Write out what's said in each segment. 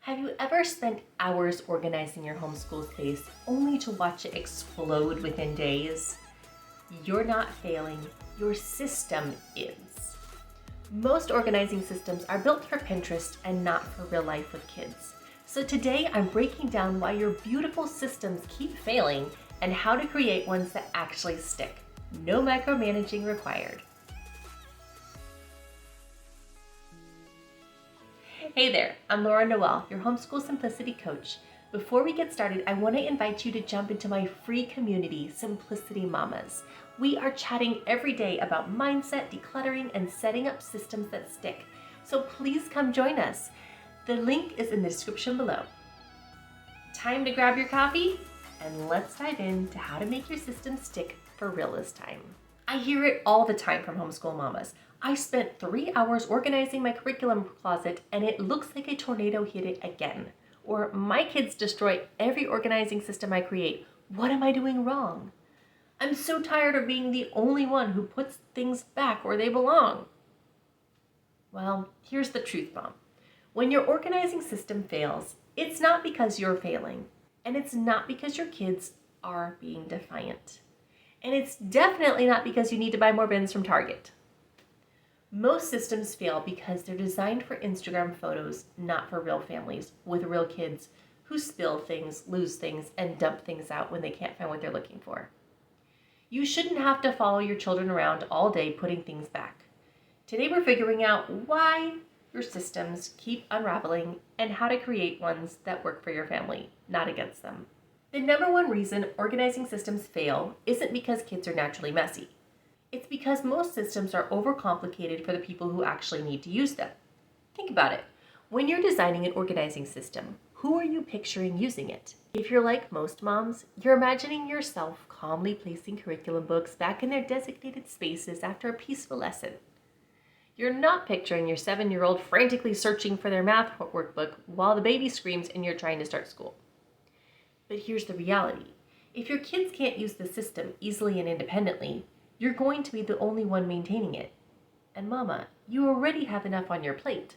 Have you ever spent hours organizing your homeschool space only to watch it explode within days? You're not failing, your system is. Most organizing systems are built for Pinterest and not for real life with kids. So today I'm breaking down why your beautiful systems keep failing and how to create ones that actually stick. No micromanaging required. Hey there, I'm Laura Noel, your Homeschool Simplicity Coach. Before we get started, I want to invite you to jump into my free community, Simplicity Mamas. We are chatting every day about mindset, decluttering, and setting up systems that stick. So please come join us. The link is in the description below. Time to grab your coffee, and let's dive into how to make your system stick for real this time. I hear it all the time from homeschool mamas. I spent 3 hours organizing my curriculum closet and it looks like a tornado hit it again. Or my kids destroy every organizing system I create. What am I doing wrong? I'm so tired of being the only one who puts things back where they belong. Well, here's the truth bomb. When your organizing system fails, it's not because you're failing, and it's not because your kids are being defiant. And it's definitely not because you need to buy more bins from Target. Most systems fail because they're designed for Instagram photos, not for real families with real kids who spill things, lose things, and dump things out when they can't find what they're looking for. You shouldn't have to follow your children around all day putting things back. Today we're figuring out why your systems keep unraveling and how to create ones that work for your family, not against them. The number one reason organizing systems fail isn't because kids are naturally messy. It's because most systems are overcomplicated for the people who actually need to use them. Think about it. When you're designing an organizing system, who are you picturing using it? If you're like most moms, you're imagining yourself calmly placing curriculum books back in their designated spaces after a peaceful lesson. You're not picturing your 7-year-old frantically searching for their math workbook while the baby screams and you're trying to start school. But here's the reality. If your kids can't use the system easily and independently, you're going to be the only one maintaining it. And mama, you already have enough on your plate.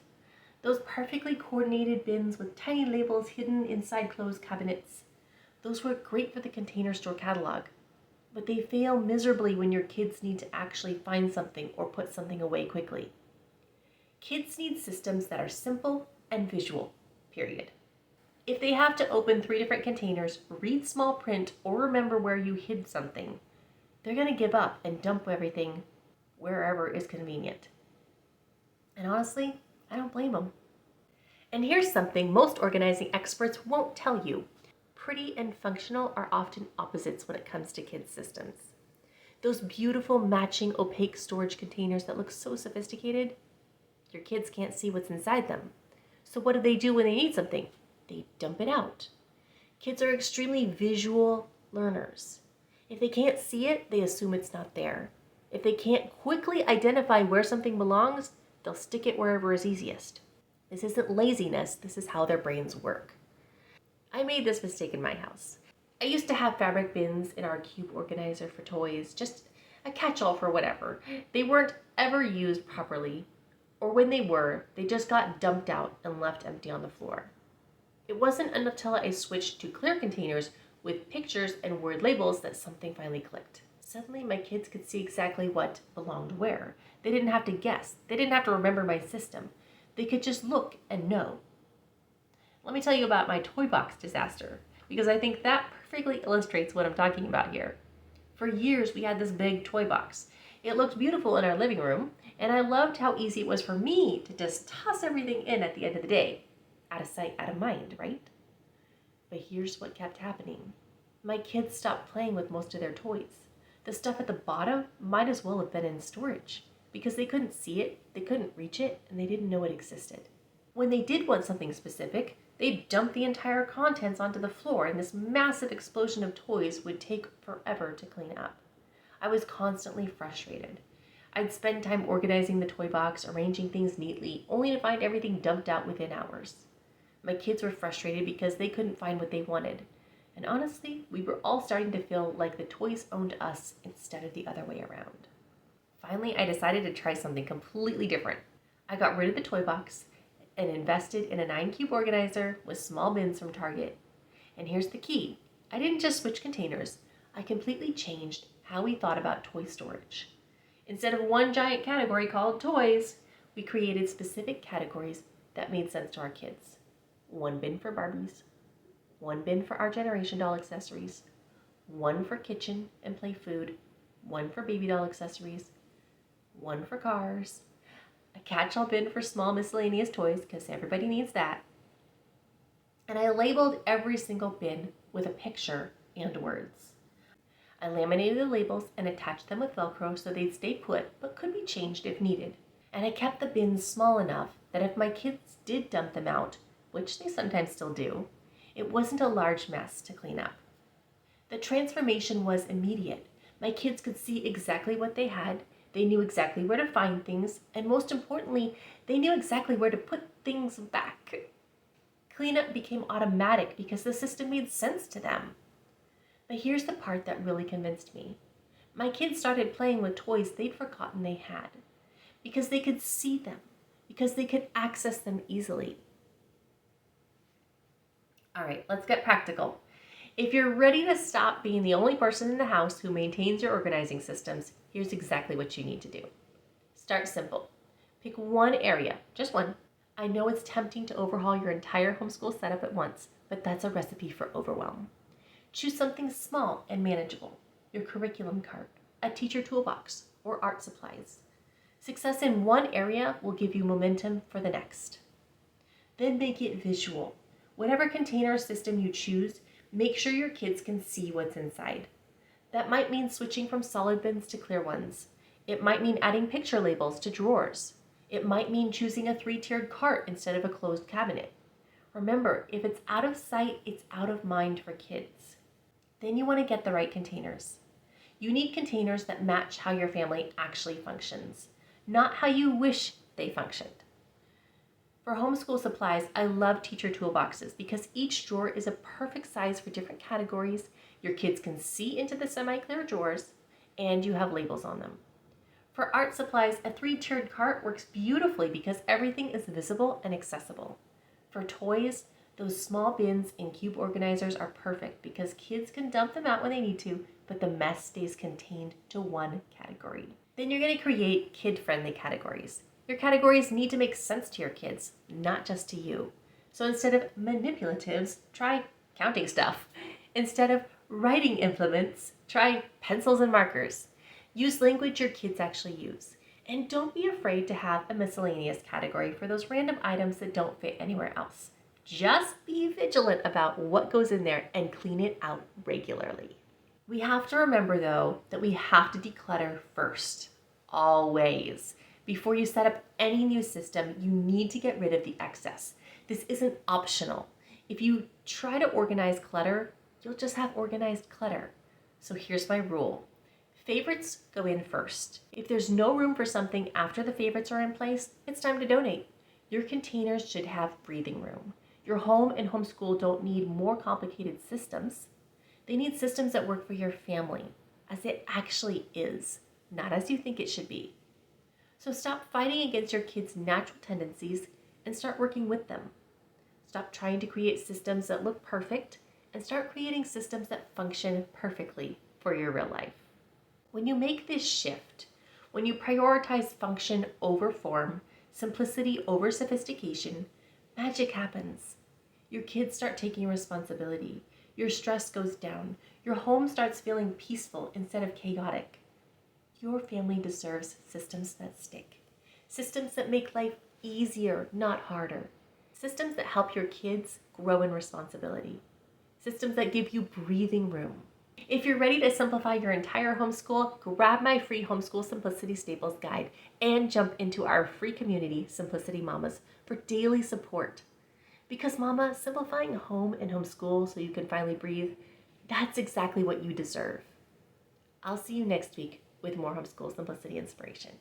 Those perfectly coordinated bins with tiny labels hidden inside closed cabinets, those work great for the Container Store catalog, but they fail miserably when your kids need to actually find something or put something away quickly. Kids need systems that are simple and visual, period. If they have to open 3 different containers, read small print, or remember where you hid something, they're going to give up and dump everything wherever is convenient. And honestly, I don't blame them. And here's something most organizing experts won't tell you. Pretty and functional are often opposites when it comes to kids' systems. Those beautiful matching opaque storage containers that look so sophisticated, your kids can't see what's inside them. So what do when they need something? They dump it out. Kids are extremely visual learners. If they can't see it, they assume it's not there. If they can't quickly identify where something belongs, they'll stick it wherever is easiest. This isn't laziness, this is how their brains work. I made this mistake in my house. I used to have fabric bins in our cube organizer for toys, just a catch-all for whatever. They weren't ever used properly, or when they were, they just got dumped out and left empty on the floor. It wasn't until I switched to clear containers with pictures and word labels that something finally clicked. Suddenly my kids could see exactly what belonged where. They didn't have to guess. They didn't have to remember my system. They could just look and know. Let me tell you about my toy box disaster, because I think that perfectly illustrates what I'm talking about here. For years we had this big toy box. It looked beautiful in our living room, and I loved how easy it was for me to just toss everything in at the end of the day. Out of sight, out of mind, right? But here's what kept happening. My kids stopped playing with most of their toys. The stuff at the bottom might as well have been in storage because they couldn't see it, they couldn't reach it, and they didn't know it existed. When they did want something specific, they'd dump the entire contents onto the floor and this massive explosion of toys would take forever to clean up. I was constantly frustrated. I'd spend time organizing the toy box, arranging things neatly, only to find everything dumped out within hours. My kids were frustrated because they couldn't find what they wanted. And honestly, we were all starting to feel like the toys owned us instead of the other way around. Finally, I decided to try something completely different. I got rid of the toy box and invested in a 9-cube organizer with small bins from Target. And here's the key. I didn't just switch containers. I completely changed how we thought about toy storage. Instead of one giant category called toys, we created specific categories that made sense to our kids. One bin for Barbies, one bin for our generation doll accessories, one for kitchen and play food, one for baby doll accessories, one for cars, a catch-all bin for small miscellaneous toys because everybody needs that. And I labeled every single bin with a picture and words. I laminated the labels and attached them with Velcro so they'd stay put but could be changed if needed. And I kept the bins small enough that if my kids did dump them out, which they sometimes still do, it wasn't a large mess to clean up. The transformation was immediate. My kids could see exactly what they had, they knew exactly where to find things, and most importantly, they knew exactly where to put things back. Cleanup became automatic because the system made sense to them. But here's the part that really convinced me. My kids started playing with toys they'd forgotten they had, because they could see them, because they could access them easily. All right, let's get practical. If you're ready to stop being the only person in the house who maintains your organizing systems, here's exactly what you need to do. Start simple. Pick one area, just one. I know it's tempting to overhaul your entire homeschool setup at once, but that's a recipe for overwhelm. Choose something small and manageable, your curriculum cart, a teacher toolbox, or art supplies. Success in one area will give you momentum for the next. Then make it visual. Whatever container system you choose, make sure your kids can see what's inside. That might mean switching from solid bins to clear ones. It might mean adding picture labels to drawers. It might mean choosing a 3-tiered cart instead of a closed cabinet. Remember, if it's out of sight, it's out of mind for kids. Then you want to get the right containers. You need containers that match how your family actually functions, not how you wish they functioned. For homeschool supplies, I love teacher toolboxes because each drawer is a perfect size for different categories. Your kids can see into the semi-clear drawers, and you have labels on them. For art supplies, a 3-tiered cart works beautifully because everything is visible and accessible. For toys, those small bins and cube organizers are perfect because kids can dump them out when they need to, but the mess stays contained to one category. Then you're going to create kid-friendly categories. Your categories need to make sense to your kids, not just to you. So instead of manipulatives, try counting stuff. Instead of writing implements, try pencils and markers. Use language your kids actually use. And don't be afraid to have a miscellaneous category for those random items that don't fit anywhere else. Just be vigilant about what goes in there and clean it out regularly. We have to remember, though, that we have to declutter first, always. Before you set up any new system, you need to get rid of the excess. This isn't optional. If you try to organize clutter, you'll just have organized clutter. So here's my rule. Favorites go in first. If there's no room for something after the favorites are in place, it's time to donate. Your containers should have breathing room. Your home and homeschool don't need more complicated systems. They need systems that work for your family, as it actually is, not as you think it should be. So stop fighting against your kids' natural tendencies and start working with them. Stop trying to create systems that look perfect and start creating systems that function perfectly for your real life. When you make this shift, when you prioritize function over form, simplicity over sophistication, magic happens. Your kids start taking responsibility. Your stress goes down. Your home starts feeling peaceful instead of chaotic. Your family deserves systems that stick. Systems that make life easier, not harder. Systems that help your kids grow in responsibility. Systems that give you breathing room. If you're ready to simplify your entire homeschool, grab my free Homeschool Simplicity Staples Guide and jump into our free community, Simplicity Mamas, for daily support. Because Mama, simplifying home and homeschool so you can finally breathe, that's exactly what you deserve. I'll see you next week with more homeschool simplicity inspiration.